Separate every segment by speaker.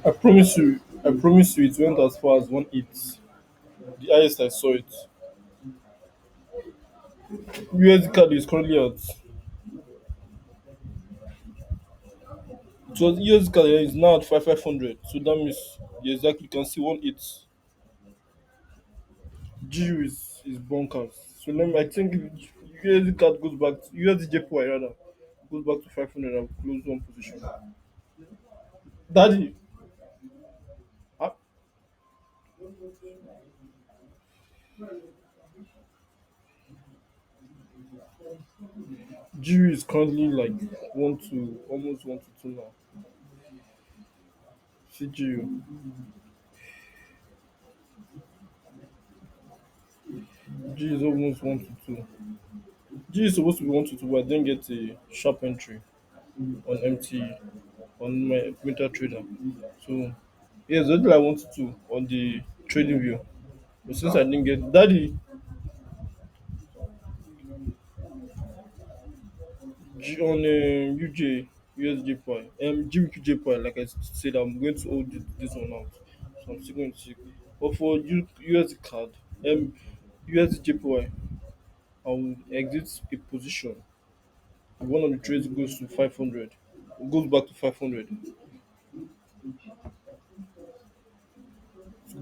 Speaker 1: I promise you, it went as far as 1.8. The highest I saw it. USD card is currently at. It was USD card is now at 5,500. So that means you exactly can see 1.8. GU is bonkers. So let me. I think if USD card goes back. USD JPY rather goes back to 500 and close one position. Daddy, ah, GU is currently like one to almost 1 to 2 now. CGU. G is almost 1 to 2. G is supposed to be 1 to 2, but I didn't get a sharp entry on MT on my winter trader. So yeah, it's only like 1 to 2 on the trading view. But since I didn't get daddy G on UJ USJ point GBQJ point, like I said, I'm going to hold this one out. So I'm still going to see. But for USD card, USD JPY, I will exit a position. If one of the trades goes to 500, goes back to 500,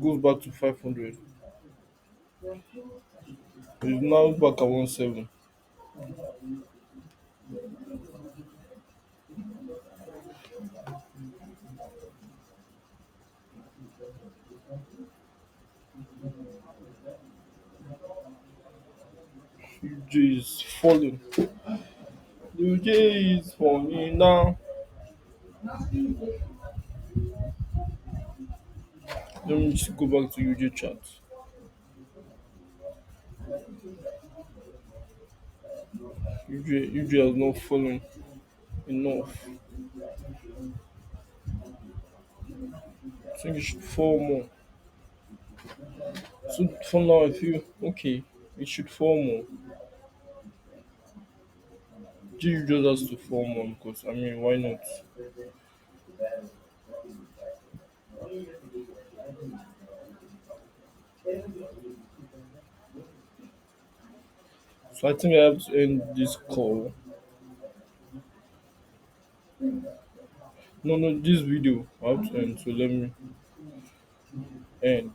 Speaker 1: goes back to 500. It's now back at 1.7. UJ is falling. UJ is falling now. Let me just go back to UJ chart. UJ has not fallen enough. I think it should fall more. So for now, I feel okay. It should fall more. GU just has to fall more because I mean, why not? So I think I have to end this call. No, no, this video I have to end. So let me end.